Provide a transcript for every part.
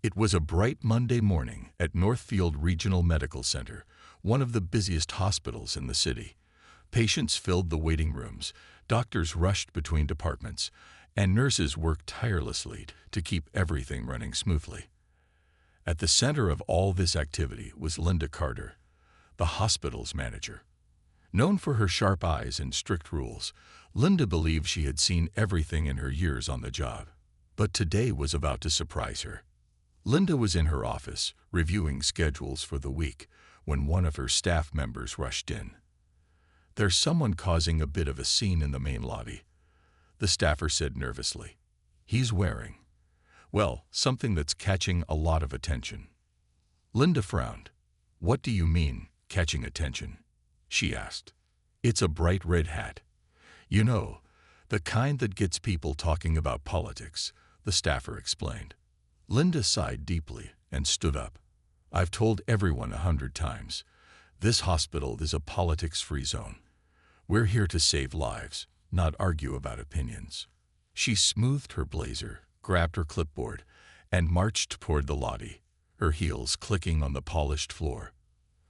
It was a bright Monday morning at Northfield Regional Medical Center, one of the busiest hospitals in the city. Patients filled the waiting rooms, doctors rushed between departments, and nurses worked tirelessly to keep everything running smoothly. At the center of all this activity was Linda Carter, the hospital's manager. Known for her sharp eyes and strict rules, Linda believed she had seen everything in her years on the job. But today was about to surprise her. Linda was in her office, reviewing schedules for the week, when one of her staff members rushed in. "There's someone causing a bit of a scene in the main lobby," the staffer said nervously. "He's wearing, well, something that's catching a lot of attention." Linda frowned. "What do you mean, catching attention?" she asked. "It's a bright red hat. You know, the kind that gets people talking about politics," the staffer explained. Linda sighed deeply and stood up. "I've told everyone 100 times. This hospital is a politics-free zone. We're here to save lives, not argue about opinions." She smoothed her blazer, grabbed her clipboard, and marched toward the lobby, her heels clicking on the polished floor.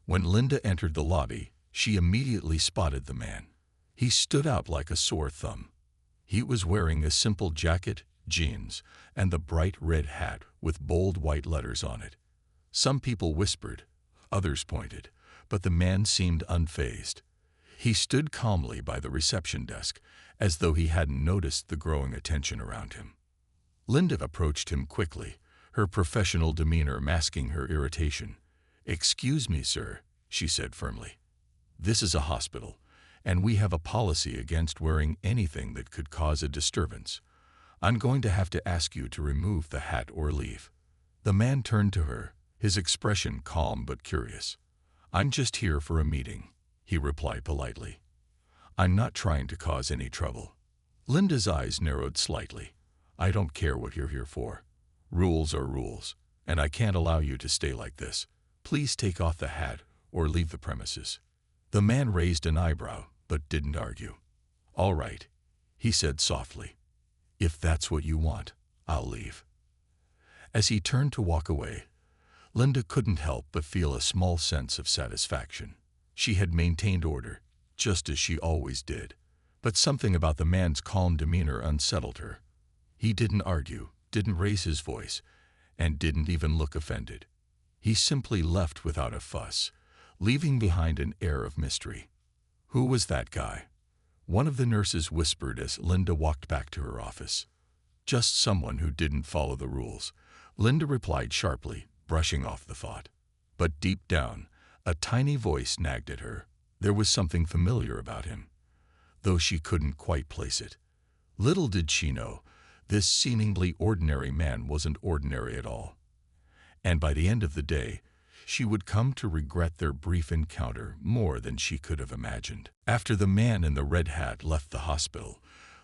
When Linda entered the lobby, she immediately spotted the man. He stood out like a sore thumb. He was wearing a simple jacket, jeans, and the bright red hat with bold white letters on it. Some people whispered, others pointed, but the man seemed unfazed. He stood calmly by the reception desk, as though he hadn't noticed the growing attention around him. Linda approached him quickly, her professional demeanor masking her irritation. "Excuse me, sir," she said firmly. "This is a hospital, and we have a policy against wearing anything that could cause a disturbance. I'm going to have to ask you to remove the hat or leave." The man turned to her, his expression calm but curious. "I'm just here for a meeting," he replied politely. "I'm not trying to cause any trouble." Linda's eyes narrowed slightly. "I don't care what you're here for. Rules are rules, and I can't allow you to stay like this. Please take off the hat or leave the premises." The man raised an eyebrow, but didn't argue. "All right," he said softly. "If that's what you want, I'll leave." As he turned to walk away, Linda couldn't help but feel a small sense of satisfaction. She had maintained order, just as she always did, but something about the man's calm demeanor unsettled her. He didn't argue, didn't raise his voice, and didn't even look offended. He simply left without a fuss, leaving behind an air of mystery. "Who was that guy?" one of the nurses whispered as Linda walked back to her office. "Just someone who didn't follow the rules," Linda replied sharply, brushing off the thought. But deep down, a tiny voice nagged at her. There was something familiar about him, though she couldn't quite place it. Little did she know, this seemingly ordinary man wasn't ordinary at all. And by the end of the day, she would come to regret their brief encounter more than she could have imagined. After the man in the red hat left the hospital,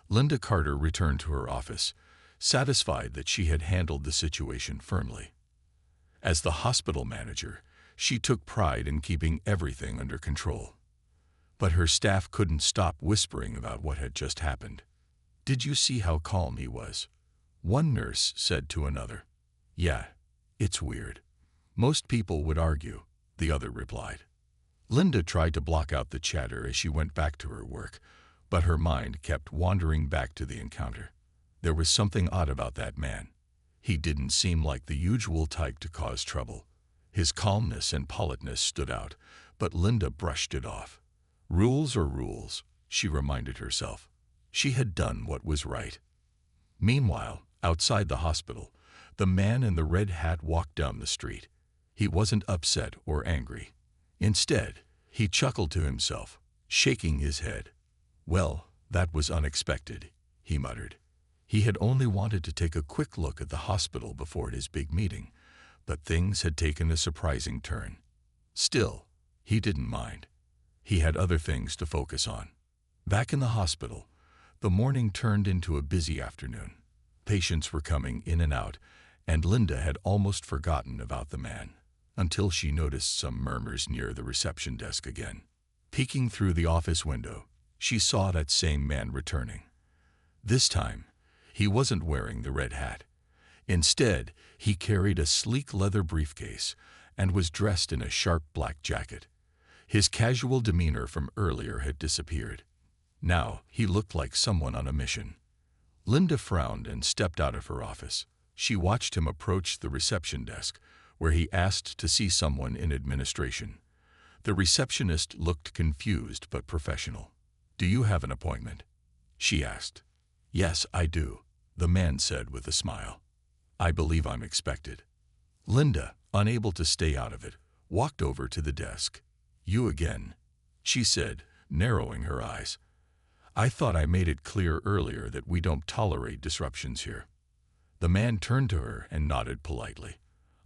Linda Carter returned to her office, satisfied that she had handled the situation firmly. As the hospital manager, she took pride in keeping everything under control. But her staff couldn't stop whispering about what had just happened. "Did you see how calm he was?" one nurse said to another. "Yeah, it's weird. Most people would argue," the other replied. Linda tried to block out the chatter as she went back to her work, but her mind kept wandering back to the encounter. There was something odd about that man. He didn't seem like the usual type to cause trouble. His calmness and politeness stood out, but Linda brushed it off. Rules are rules, she reminded herself. She had done what was right. Meanwhile, outside the hospital, the man in the red hat walked down the street. He wasn't upset or angry. Instead, he chuckled to himself, shaking his head. "Well, that was unexpected," he muttered. He had only wanted to take a quick look at the hospital before his big meeting, but things had taken a surprising turn. Still, he didn't mind. He had other things to focus on. Back in the hospital, the morning turned into a busy afternoon. Patients were coming in and out, and Linda had almost forgotten about the man, until she noticed some murmurs near the reception desk again. Peeking through the office window, she saw that same man returning. This time, he wasn't wearing the red hat. Instead, he carried a sleek leather briefcase and was dressed in a sharp black jacket. His casual demeanor from earlier had disappeared. Now, he looked like someone on a mission. Linda frowned and stepped out of her office. She watched him approach the reception desk, where he asked to see someone in administration. The receptionist looked confused but professional. "Do you have an appointment?" she asked. "Yes, I do," the man said with a smile. "I believe I'm expected." Linda, unable to stay out of it, walked over to the desk. "You again," she said, narrowing her eyes. "I thought I made it clear earlier that we don't tolerate disruptions here." The man turned to her and nodded politely.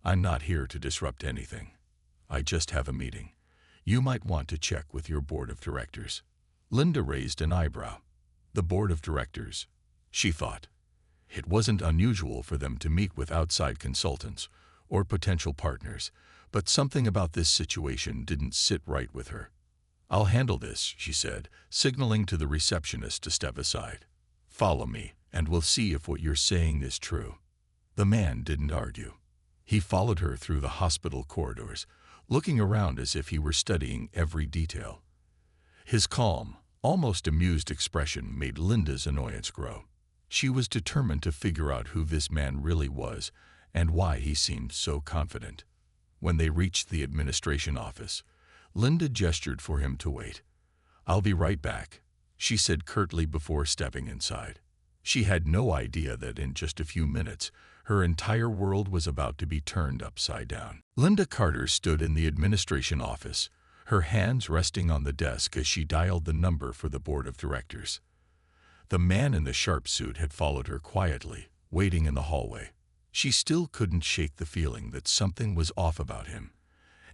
"I'm not here to disrupt anything. I just have a meeting. You might want to check with your board of directors." Linda raised an eyebrow. The board of directors, she thought. It wasn't unusual for them to meet with outside consultants or potential partners, but something about this situation didn't sit right with her. "I'll handle this," she said, signaling to the receptionist to step aside. "Follow me, and we'll see if what you're saying is true." The man didn't argue. He followed her through the hospital corridors, looking around as if he were studying every detail. His calm, almost amused expression made Linda's annoyance grow. She was determined to figure out who this man really was and why he seemed so confident. When they reached the administration office, Linda gestured for him to wait. "I'll be right back," she said curtly before stepping inside. She had no idea that in just a few minutes, her entire world was about to be turned upside down. Linda Carter stood in the administration office, her hands resting on the desk as she dialed the number for the board of directors. The man in the sharp suit had followed her quietly, waiting in the hallway. She still couldn't shake the feeling that something was off about him,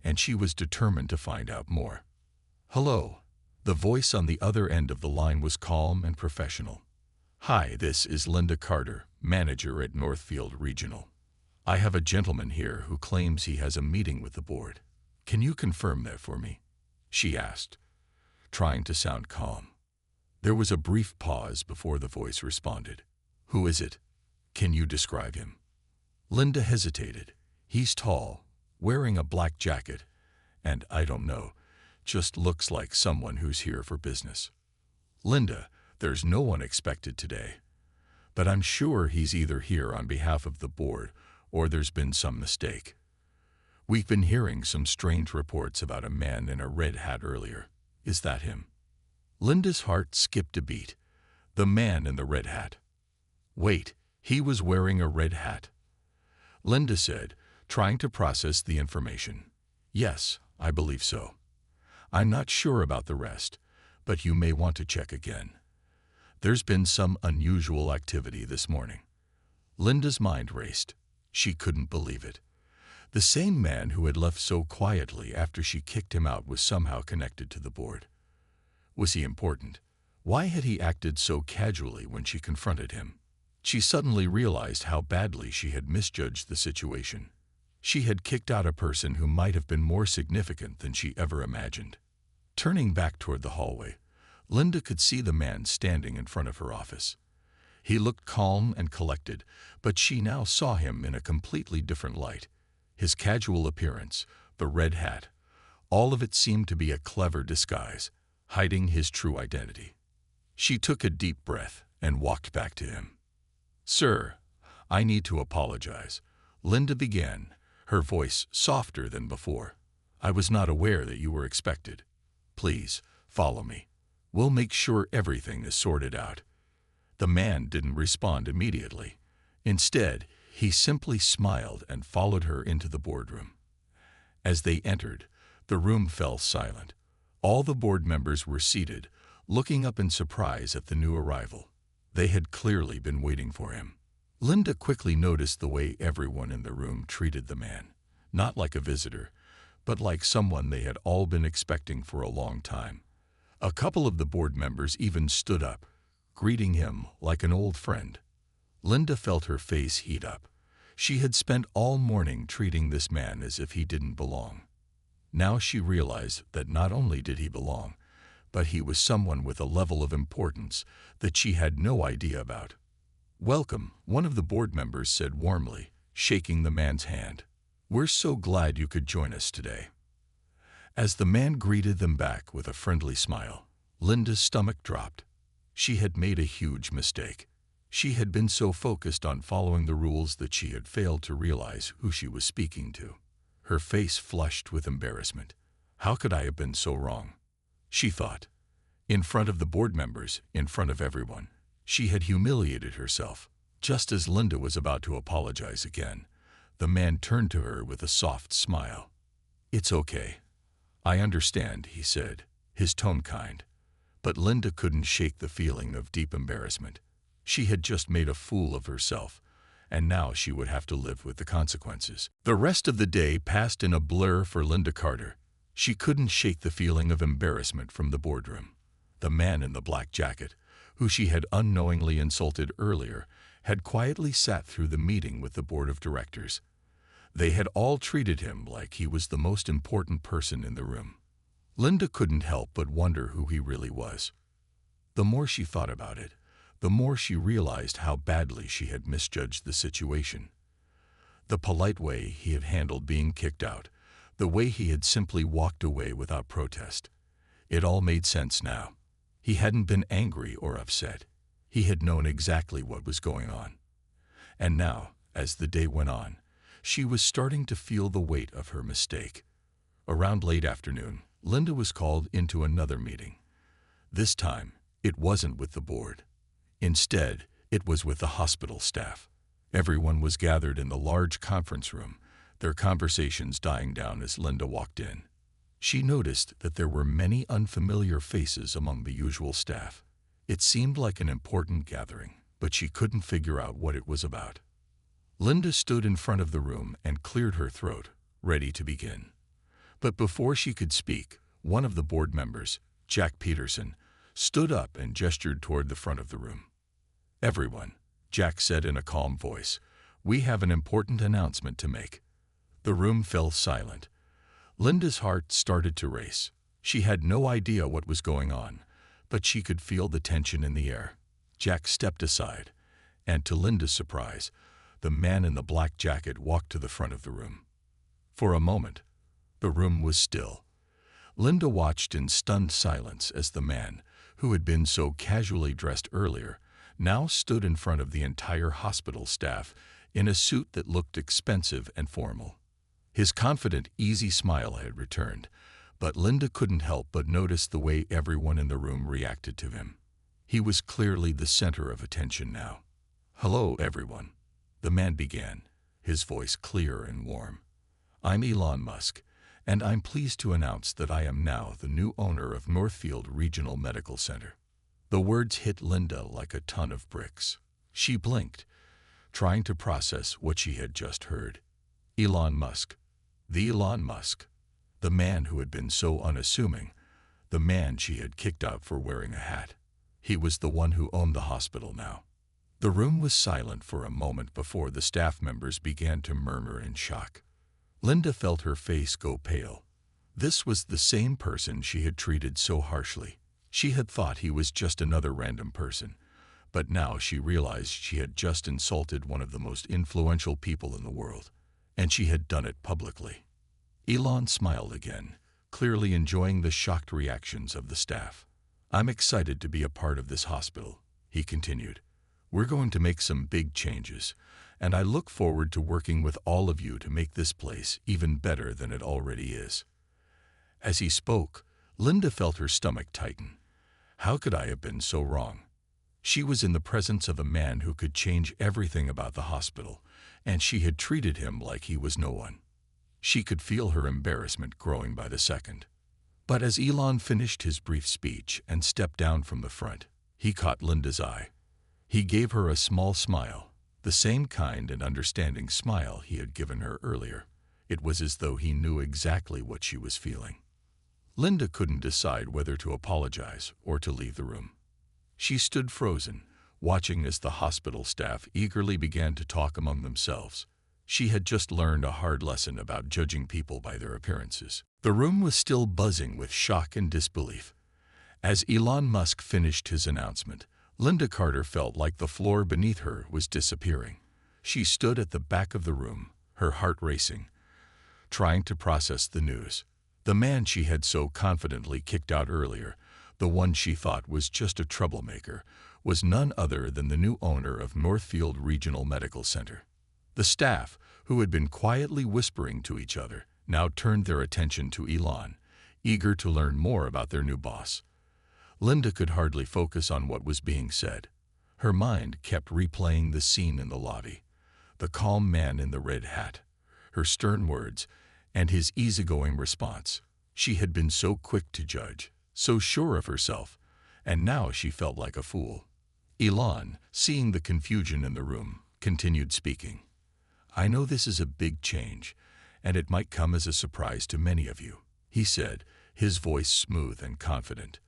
and she was determined to find out more. "Hello." The voice on the other end of the line was calm and professional. "Hi, this is Linda Carter, manager at Northfield Regional. I have a gentleman here who claims he has a meeting with the board. Can you confirm that for me?" she asked, trying to sound calm. There was a brief pause before the voice responded. "Who is it? Can you describe him?" Linda hesitated. "He's tall, wearing a black jacket, and I don't know, just looks like someone who's here for business." "Linda, there's no one expected today, but I'm sure he's either here on behalf of the board or there's been some mistake. We've been hearing some strange reports about a man in a red hat earlier. Is that him?" Linda's heart skipped a beat. The man in the red hat. Wait, he was wearing a red hat. Linda said, trying to process the information. "Yes, I believe so. I'm not sure about the rest, but you may want to check again. There's been some unusual activity this morning." Linda's mind raced. She couldn't believe it. The same man who had left so quietly after she kicked him out was somehow connected to the board. Was he important? Why had he acted so casually when she confronted him? She suddenly realized how badly she had misjudged the situation. She had kicked out a person who might have been more significant than she ever imagined. Turning back toward the hallway, Linda could see the man standing in front of her office. He looked calm and collected, but she now saw him in a completely different light. His casual appearance, the red hat, all of it seemed to be a clever disguise, hiding his true identity. She took a deep breath and walked back to him. "Sir, I need to apologize," Linda began, her voice softer than before. "I was not aware that you were expected. Please, follow me. We'll make sure everything is sorted out." The man didn't respond immediately. Instead, he simply smiled and followed her into the boardroom. As they entered, the room fell silent. All the board members were seated, looking up in surprise at the new arrival. They had clearly been waiting for him. Linda quickly noticed the way everyone in the room treated the man, not like a visitor, but like someone they had all been expecting for a long time. A couple of the board members even stood up, greeting him like an old friend. Linda felt her face heat up. She had spent all morning treating this man as if he didn't belong. Now she realized that not only did he belong, but he was someone with a level of importance that she had no idea about. "Welcome," one of the board members said warmly, shaking the man's hand. "We're so glad you could join us today." As the man greeted them back with a friendly smile, Linda's stomach dropped. She had made a huge mistake. She had been so focused on following the rules that she had failed to realize who she was speaking to. Her face flushed with embarrassment. How could I have been so wrong? She thought. In front of the board members, in front of everyone, she had humiliated herself. Just as Linda was about to apologize again, the man turned to her with a soft smile. "It's okay. I understand," he said, his tone kind. But Linda couldn't shake the feeling of deep embarrassment. She had just made a fool of herself, and now she would have to live with the consequences. The rest of the day passed in a blur for Linda Carter. She couldn't shake the feeling of embarrassment from the boardroom. The man in the black jacket, who she had unknowingly insulted earlier, had quietly sat through the meeting with the board of directors. They had all treated him like he was the most important person in the room. Linda couldn't help but wonder who he really was. The more she thought about it, the more she realized how badly she had misjudged the situation. The polite way he had handled being kicked out, the way he had simply walked away without protest. It all made sense now. He hadn't been angry or upset. He had known exactly what was going on. And now, as the day went on, she was starting to feel the weight of her mistake. Around late afternoon, Linda was called into another meeting. This time, it wasn't with the board. Instead, it was with the hospital staff. Everyone was gathered in the large conference room, their conversations dying down as Linda walked in. She noticed that there were many unfamiliar faces among the usual staff. It seemed like an important gathering, but she couldn't figure out what it was about. Linda stood in front of the room and cleared her throat, ready to begin. But before she could speak, one of the board members, Jack Peterson, stood up and gestured toward the front of the room. "Everyone," Jack said in a calm voice, "we have an important announcement to make." The room fell silent. Linda's heart started to race. She had no idea what was going on, but she could feel the tension in the air. Jack stepped aside, and to Linda's surprise, the man in the black jacket walked to the front of the room. For a moment, the room was still. Linda watched in stunned silence as the man, who had been so casually dressed earlier, now stood in front of the entire hospital staff in a suit that looked expensive and formal. His confident, easy smile had returned, but Linda couldn't help but notice the way everyone in the room reacted to him. He was clearly the center of attention now. "Hello, everyone," the man began, his voice clear and warm. "I'm Elon Musk, and I'm pleased to announce that I am now the new owner of Northfield Regional Medical Center." The words hit Linda like a ton of bricks. She blinked, trying to process what she had just heard. Elon Musk. The Elon Musk. The man who had been so unassuming. The man she had kicked out for wearing a hat. He was the one who owned the hospital now. The room was silent for a moment before the staff members began to murmur in shock. Linda felt her face go pale. This was the same person she had treated so harshly. She had thought he was just another random person, but now she realized she had just insulted one of the most influential people in the world, and she had done it publicly. Elon smiled again, clearly enjoying the shocked reactions of the staff. "I'm excited to be a part of this hospital," he continued. "We're going to make some big changes, and I look forward to working with all of you to make this place even better than it already is." As he spoke, Linda felt her stomach tighten. How could I have been so wrong? She was in the presence of a man who could change everything about the hospital, and she had treated him like he was no one. She could feel her embarrassment growing by the second. But as Elon finished his brief speech and stepped down from the front, he caught Linda's eye. He gave her a small smile, the same kind and understanding smile he had given her earlier. It was as though he knew exactly what she was feeling. Linda couldn't decide whether to apologize or to leave the room. She stood frozen, watching as the hospital staff eagerly began to talk among themselves. She had just learned a hard lesson about judging people by their appearances. The room was still buzzing with shock and disbelief. As Elon Musk finished his announcement, Linda Carter felt like the floor beneath her was disappearing. She stood at the back of the room, her heart racing, trying to process the news. The man she had so confidently kicked out earlier, the one she thought was just a troublemaker, was none other than the new owner of Northfield Regional Medical Center. The staff, who had been quietly whispering to each other, now turned their attention to Elon, eager to learn more about their new boss. Linda could hardly focus on what was being said. Her mind kept replaying the scene in the lobby, the calm man in the red hat, her stern words, and his easygoing response. She had been so quick to judge, so sure of herself, and now she felt like a fool. Elon, seeing the confusion in the room, continued speaking. "I know this is a big change, and it might come as a surprise to many of you," he said, his voice smooth and confident.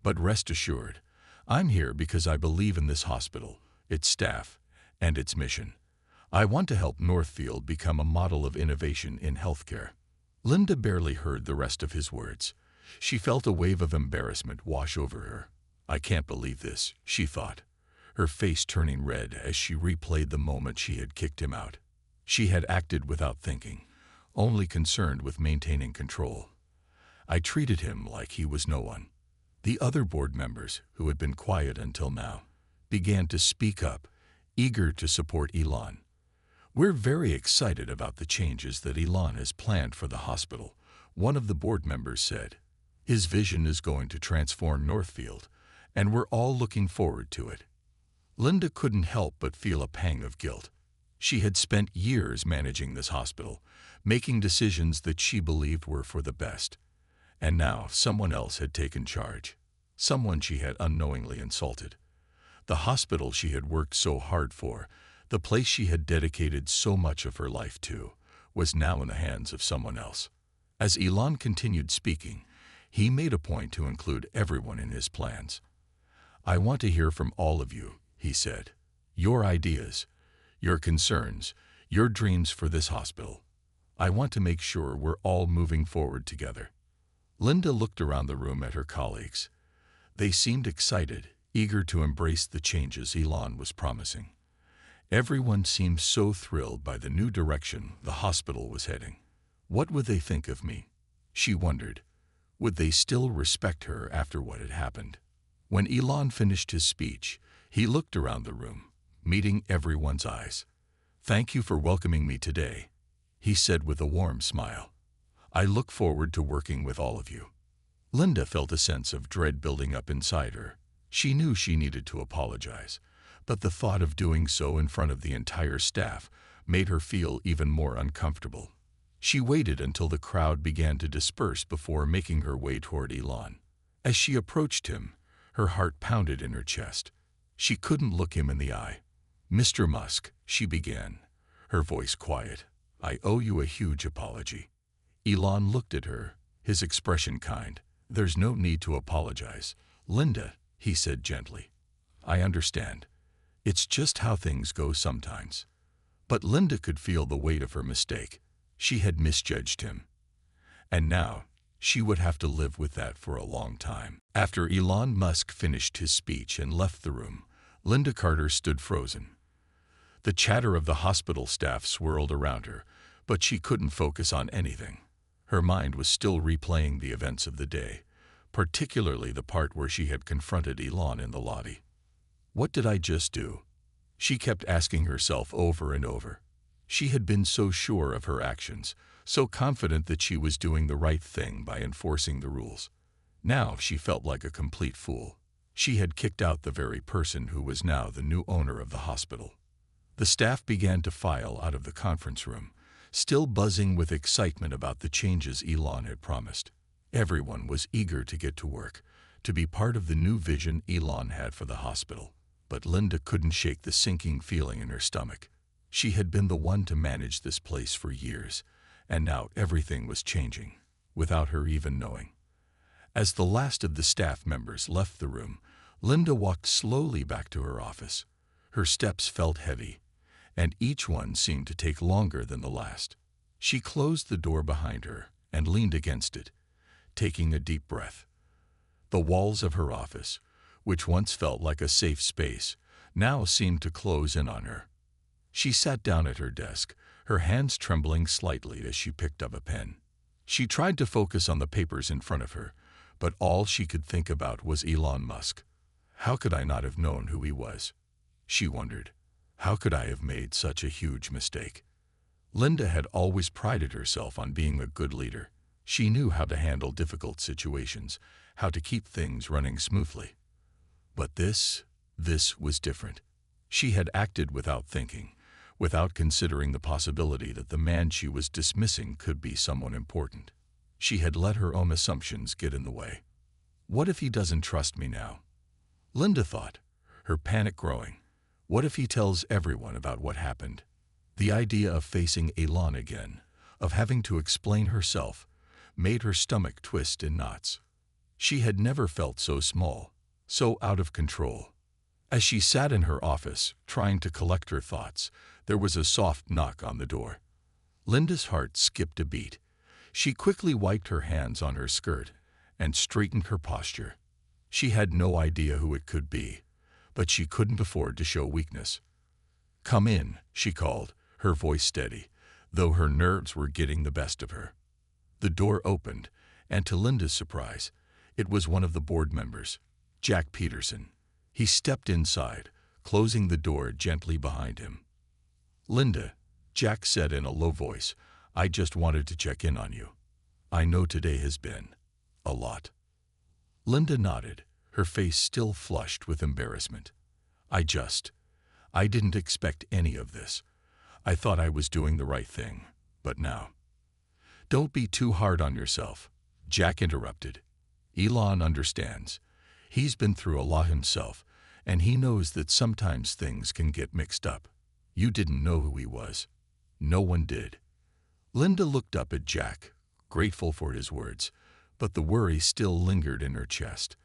"But rest assured, I'm here because I believe in this hospital, its staff, and its mission. I want to help Northfield become a model of innovation in healthcare." Linda barely heard the rest of his words. She felt a wave of embarrassment wash over her. "I can't believe this," she thought, her face turning red as she replayed the moment she had kicked him out. She had acted without thinking, only concerned with maintaining control. "I treated him like he was no one." The other board members, who had been quiet until now, began to speak up, eager to support Elon. "We're very excited about the changes that Elon has planned for the hospital," one of the board members said. "His vision is going to transform Northfield, and we're all looking forward to it." Linda couldn't help but feel a pang of guilt. She had spent years managing this hospital, making decisions that she believed were for the best. And now someone else had taken charge, someone she had unknowingly insulted. The hospital she had worked so hard for, the place she had dedicated so much of her life to, was now in the hands of someone else. As Elon continued speaking, he made a point to include everyone in his plans. "I want to hear from all of you," he said. "Your ideas, your concerns, your dreams for this hospital. I want to make sure we're all moving forward together." Linda looked around the room at her colleagues. They seemed excited, eager to embrace the changes Elon was promising. Everyone seemed so thrilled by the new direction the hospital was heading. What would they think of me? She wondered. Would they still respect her after what had happened? When Elon finished his speech, he looked around the room, meeting everyone's eyes. "Thank you for welcoming me today," he said with a warm smile. "I look forward to working with all of you." Linda felt a sense of dread building up inside her. She knew she needed to apologize, but the thought of doing so in front of the entire staff made her feel even more uncomfortable. She waited until the crowd began to disperse before making her way toward Elon. As she approached him, her heart pounded in her chest. She couldn't look him in the eye. "Mr. Musk," she began, her voice quiet, "I owe you a huge apology." Elon looked at her, his expression kind. "There's no need to apologize, Linda," he said gently. "I understand. It's just how things go sometimes." But Linda could feel the weight of her mistake. She had misjudged him. And now, she would have to live with that for a long time. After Elon Musk finished his speech and left the room, Linda Carter stood frozen. The chatter of the hospital staff swirled around her, but she couldn't focus on anything. Her mind was still replaying the events of the day, particularly the part where she had confronted Elon in the lobby. "What did I just do?" she kept asking herself over and over. She had been so sure of her actions, so confident that she was doing the right thing by enforcing the rules. Now she felt like a complete fool. She had kicked out the very person who was now the new owner of the hospital. The staff began to file out of the conference room, still buzzing with excitement about the changes Elon had promised. Everyone was eager to get to work, to be part of the new vision Elon had for the hospital. But Linda couldn't shake the sinking feeling in her stomach. She had been the one to manage this place for years, and now everything was changing, without her even knowing. As the last of the staff members left the room, Linda walked slowly back to her office. Her steps felt heavy, and each one seemed to take longer than the last. She closed the door behind her and leaned against it, taking a deep breath. The walls of her office, which once felt like a safe space, now seemed to close in on her. She sat down at her desk, her hands trembling slightly as she picked up a pen. She tried to focus on the papers in front of her, but all she could think about was Elon Musk. How could I not have known who he was? She wondered. How could I have made such a huge mistake? Linda had always prided herself on being a good leader. She knew how to handle difficult situations, how to keep things running smoothly. But this was different. She had acted without thinking, without considering the possibility that the man she was dismissing could be someone important. She had let her own assumptions get in the way. What if he doesn't trust me now? Linda thought, her panic growing. What if he tells everyone about what happened? The idea of facing Elon again, of having to explain herself, made her stomach twist in knots. She had never felt so small, so out of control. As she sat in her office, trying to collect her thoughts, there was a soft knock on the door. Linda's heart skipped a beat. She quickly wiped her hands on her skirt and straightened her posture. She had no idea who it could be, but she couldn't afford to show weakness. "Come in," she called, her voice steady, though her nerves were getting the best of her. The door opened, and to Linda's surprise, it was one of the board members, Jack Peterson. He stepped inside, closing the door gently behind him. "Linda," Jack said in a low voice, "I just wanted to check in on you. I know today has been a lot." Linda nodded, her face still flushed with embarrassment. I didn't expect any of this. I thought I was doing the right thing, but now." "Don't be too hard on yourself," Jack interrupted. "Elon understands. He's been through a lot himself, and he knows that sometimes things can get mixed up. You didn't know who he was. No one did." Linda looked up at Jack, grateful for his words, but the worry still lingered in her chest.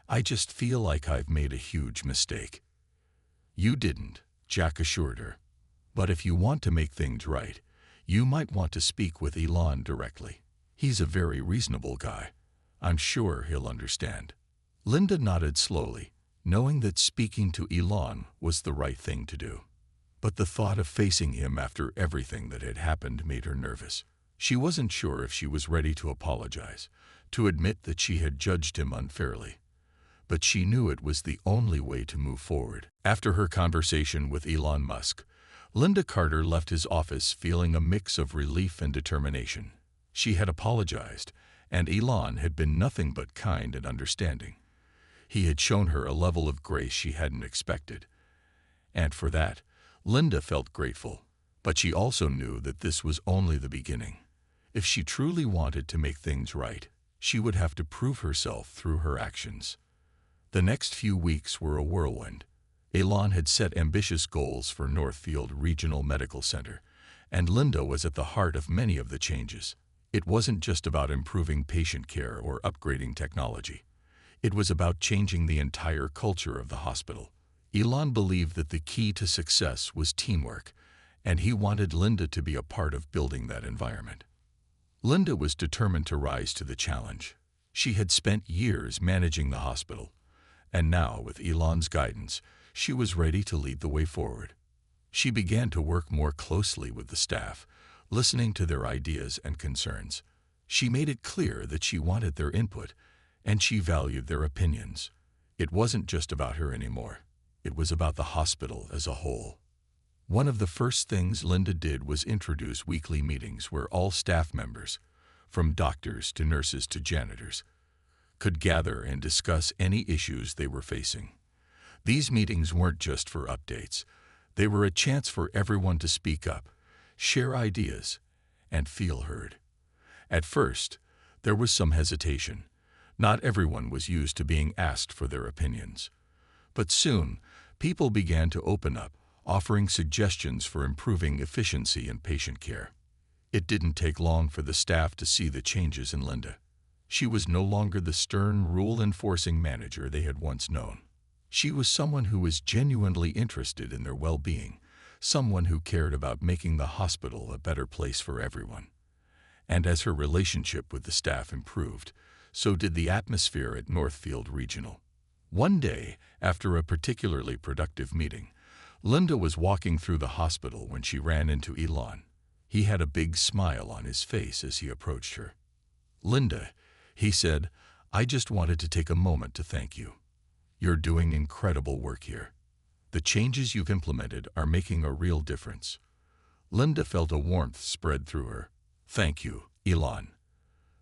"I just feel like I've made a huge mistake." "You didn't," Jack assured her. "But if you want to make things right, you might want to speak with Elon directly. He's a very reasonable guy. I'm sure he'll understand." Linda nodded slowly, knowing that speaking to Elon was the right thing to do. But the thought of facing him after everything that had happened made her nervous. She wasn't sure if she was ready to apologize, to admit that she had judged him unfairly. But she knew it was the only way to move forward. After her conversation with Elon Musk, Linda Carter left his office feeling a mix of relief and determination. She had apologized, and Elon had been nothing but kind and understanding. He had shown her a level of grace she hadn't expected. And for that, Linda felt grateful. But she also knew that this was only the beginning. If she truly wanted to make things right, she would have to prove herself through her actions. The next few weeks were a whirlwind. Elon had set ambitious goals for Northfield Regional Medical Center, and Linda was at the heart of many of the changes. It wasn't just about improving patient care or upgrading technology. It was about changing the entire culture of the hospital. Elon believed that the key to success was teamwork, and he wanted Linda to be a part of building that environment. Linda was determined to rise to the challenge. She had spent years managing the hospital, and now, with Elon's guidance, she was ready to lead the way forward. She began to work more closely with the staff, listening to their ideas and concerns. She made it clear that she wanted their input, and she valued their opinions. It wasn't just about her anymore. It was about the hospital as a whole. One of the first things Linda did was introduce weekly meetings where all staff members, from doctors to nurses to janitors, could gather and discuss any issues they were facing. These meetings weren't just for updates. They were a chance for everyone to speak up, share ideas, and feel heard. At first, there was some hesitation. Not everyone was used to being asked for their opinions. But soon, people began to open up, offering suggestions for improving efficiency in patient care. It didn't take long for the staff to see the changes in Linda. She was no longer the stern, rule-enforcing manager they had once known. She was someone who was genuinely interested in their well-being, someone who cared about making the hospital a better place for everyone. And as her relationship with the staff improved, so did the atmosphere at Northfield Regional. One day, after a particularly productive meeting, Linda was walking through the hospital when she ran into Elon. He had a big smile on his face as he approached her. "Linda," he said, "I just wanted to take a moment to thank you. You're doing incredible work here. The changes you've implemented are making a real difference." Linda felt a warmth spread through her. "Thank you, Elon.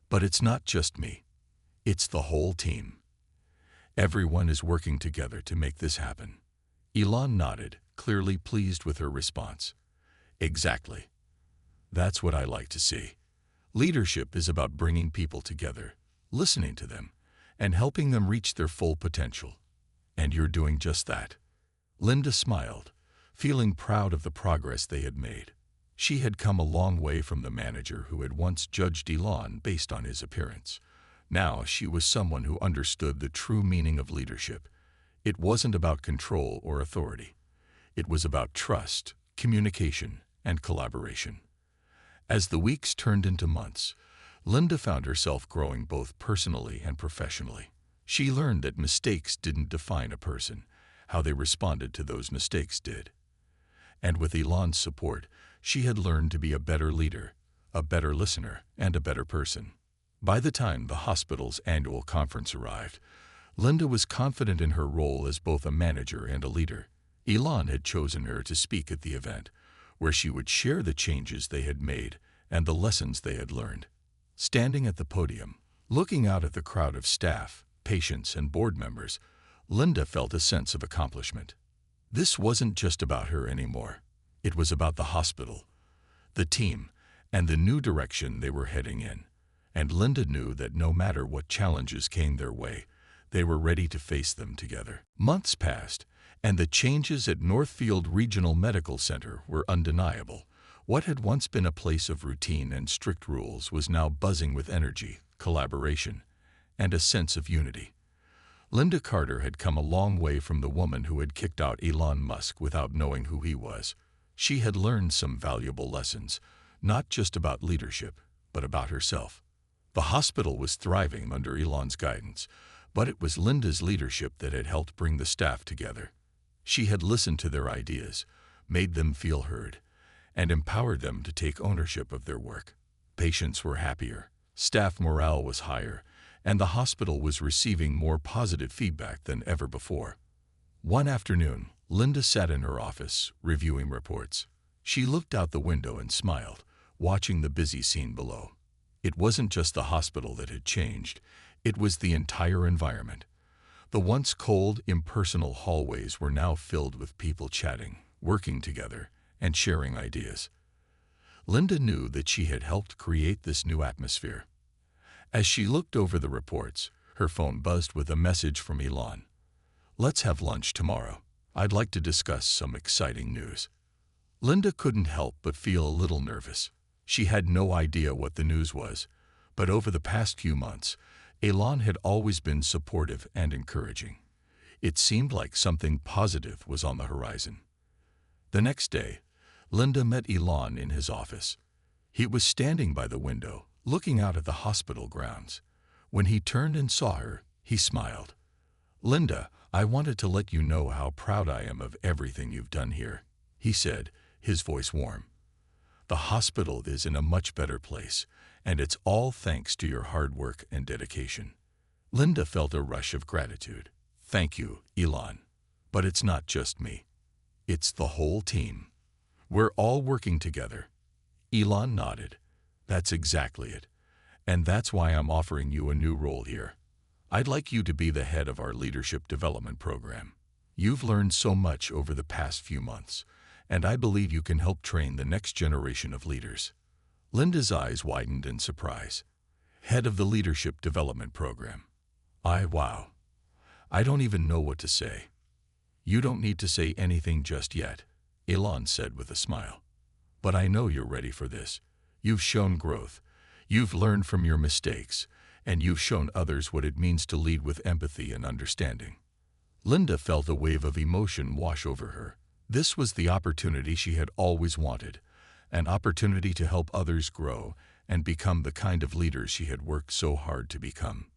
But it's not just me. It's the whole team. Everyone is working together to make this happen." Elon nodded, clearly pleased with her response. "Exactly. That's what I like to see. Leadership is about bringing people together, listening to them, and helping them reach their full potential. And you're doing just that." Linda smiled, feeling proud of the progress they had made. She had come a long way from the manager who had once judged Elon based on his appearance. Now she was someone who understood the true meaning of leadership. It wasn't about control or authority. It was about trust, communication, and collaboration. As the weeks turned into months, Linda found herself growing both personally and professionally. She learned that mistakes didn't define a person. How they responded to those mistakes did. And with Elon's support, she had learned to be a better leader, a better listener, and a better person. By the time the hospital's annual conference arrived, Linda was confident in her role as both a manager and a leader. Elon had chosen her to speak at the event, where she would share the changes they had made and the lessons they had learned. Standing at the podium, looking out at the crowd of staff, patients, and board members, Linda felt a sense of accomplishment. This wasn't just about her anymore. It was about the hospital, the team, and the new direction they were heading in. And Linda knew that no matter what challenges came their way, they were ready to face them together. Months passed, and the changes at Northfield Regional Medical Center were undeniable. What had once been a place of routine and strict rules was now buzzing with energy, collaboration, and a sense of unity. Linda Carter had come a long way from the woman who had kicked out Elon Musk without knowing who he was. She had learned some valuable lessons, not just about leadership, but about herself. The hospital was thriving under Elon's guidance, but it was Linda's leadership that had helped bring the staff together. She had listened to their ideas, made them feel heard, and empowered them to take ownership of their work. Patients were happier, staff morale was higher, and the hospital was receiving more positive feedback than ever before. One afternoon, Linda sat in her office, reviewing reports. She looked out the window and smiled, watching the busy scene below. It wasn't just the hospital that had changed, it was the entire environment. The once cold, impersonal hallways were now filled with people chatting, working together, and sharing ideas. Linda knew that she had helped create this new atmosphere. As she looked over the reports, her phone buzzed with a message from Elon. "Let's have lunch tomorrow. I'd like to discuss some exciting news." Linda couldn't help but feel a little nervous. She had no idea what the news was, but over the past few months, Elon had always been supportive and encouraging. It seemed like something positive was on the horizon. The next day, Linda met Elon in his office. He was standing by the window, looking out at the hospital grounds. When he turned and saw her, he smiled. "Linda, I wanted to let you know how proud I am of everything you've done here," he said, his voice warm. "The hospital is in a much better place, and it's all thanks to your hard work and dedication." Linda felt a rush of gratitude. "Thank you, Elon. But it's not just me. It's the whole team. We're all working together." Elon nodded. "That's exactly it. And that's why I'm offering you a new role here. I'd like you to be the head of our leadership development program. You've learned so much over the past few months, and I believe you can help train the next generation of leaders." Linda's eyes widened in surprise. "Head of the leadership development program. Wow. I don't even know what to say." "You don't need to say anything just yet," Elon said with a smile. "But I know you're ready for this. You've shown growth. You've learned from your mistakes, and you've shown others what it means to lead with empathy and understanding." Linda felt a wave of emotion wash over her. This was the opportunity she had always wanted, an opportunity to help others grow and become the kind of leaders she had worked so hard to become.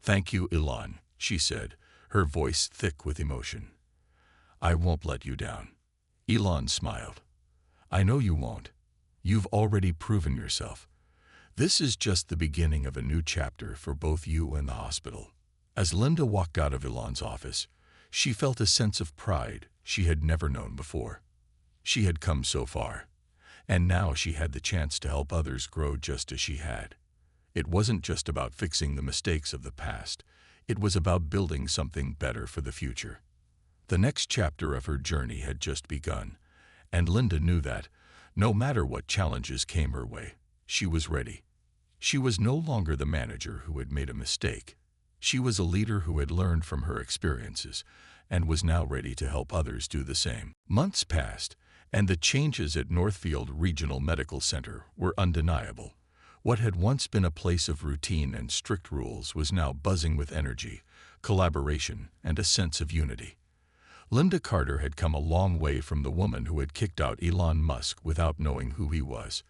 "Thank you, Elon," she said, her voice thick with emotion. "I won't let you down." Elon smiled. "I know you won't. You've already proven yourself. This is just the beginning of a new chapter for both you and the hospital." As Linda walked out of Elon's office, she felt a sense of pride she had never known before. She had come so far, and now she had the chance to help others grow just as she had. It wasn't just about fixing the mistakes of the past. It was about building something better for the future. The next chapter of her journey had just begun, and Linda knew that, no matter what challenges came her way, she was ready. She was no longer the manager who had made a mistake. She was a leader who had learned from her experiences and was now ready to help others do the same. Months passed, and the changes at Northfield Regional Medical Center were undeniable. What had once been a place of routine and strict rules was now buzzing with energy, collaboration, and a sense of unity. Linda Carter had come a long way from the woman who had kicked out Elon Musk without knowing who he was.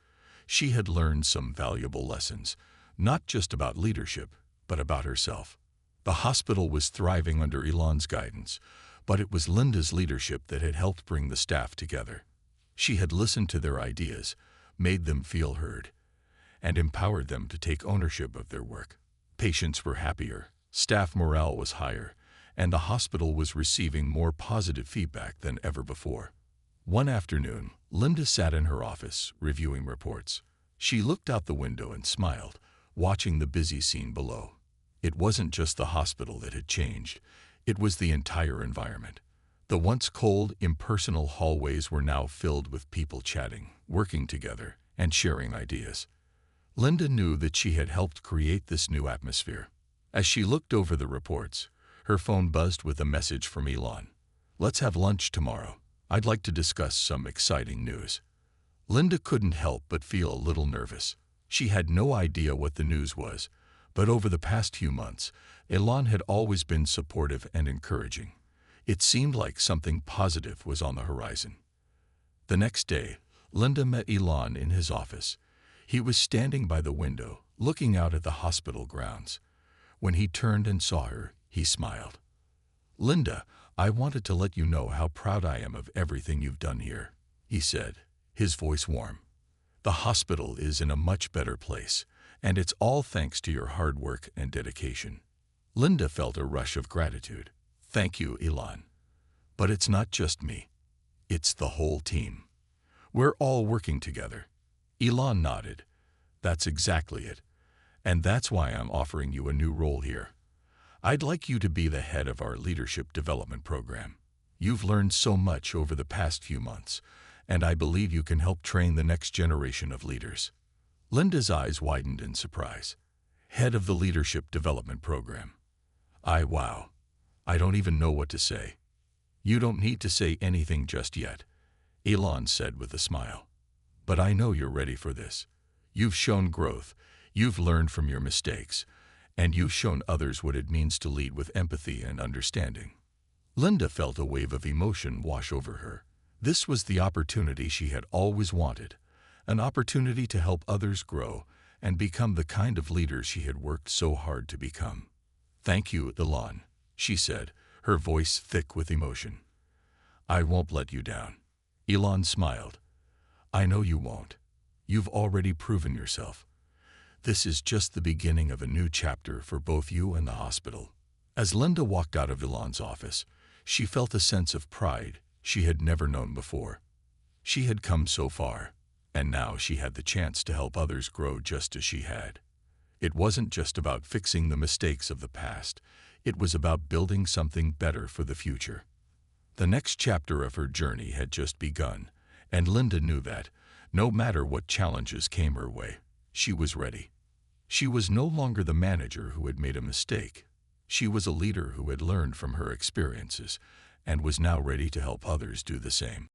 She had learned some valuable lessons, not just about leadership, but about herself. The hospital was thriving under Elon's guidance, but it was Linda's leadership that had helped bring the staff together. She had listened to their ideas, made them feel heard, and empowered them to take ownership of their work. Patients were happier, staff morale was higher, and the hospital was receiving more positive feedback than ever before. One afternoon, Linda sat in her office, reviewing reports. She looked out the window and smiled, watching the busy scene below. It wasn't just the hospital that had changed. It was the entire environment. The once cold, impersonal hallways were now filled with people chatting, working together, and sharing ideas. Linda knew that she had helped create this new atmosphere. As she looked over the reports, her phone buzzed with a message from Elon. "Let's have lunch tomorrow. I'd like to discuss some exciting news." Linda couldn't help but feel a little nervous. She had no idea what the news was, but over the past few months, Elon had always been supportive and encouraging. It seemed like something positive was on the horizon. The next day, Linda met Elon in his office. He was standing by the window, looking out at the hospital grounds. When he turned and saw her, he smiled. "Linda, I wanted to let you know how proud I am of everything you've done here," he said, his voice warm. "The hospital is in a much better place, and it's all thanks to your hard work and dedication." Linda felt a rush of gratitude. "Thank you, Elon. But it's not just me. It's the whole team. We're all working together." Elon nodded. "That's exactly it. And that's why I'm offering you a new role here. I'd like you to be the head of our leadership development program. You've learned so much over the past few months, and I believe you can help train the next generation of leaders." Linda's eyes widened in surprise. "Head of the leadership development program. Wow. I don't even know what to say." "You don't need to say anything just yet," Elon said with a smile. "But I know you're ready for this. You've shown growth, you've learned from your mistakes, and you've shown others what it means to lead with empathy and understanding." Linda felt a wave of emotion wash over her. This was the opportunity she had always wanted, an opportunity to help others grow and become the kind of leader she had worked so hard to become. "Thank you, Elon," she said, her voice thick with emotion. "I won't let you down." Elon smiled. "I know you won't. You've already proven yourself. This is just the beginning of a new chapter for both you and the hospital." As Linda walked out of Elon's office, she felt a sense of pride she had never known before. She had come so far, and now she had the chance to help others grow just as she had. It wasn't just about fixing the mistakes of the past. It was about building something better for the future. The next chapter of her journey had just begun, and Linda knew that, no matter what challenges came her way, she was ready. She was no longer the manager who had made a mistake. She was a leader who had learned from her experiences and was now ready to help others do the same.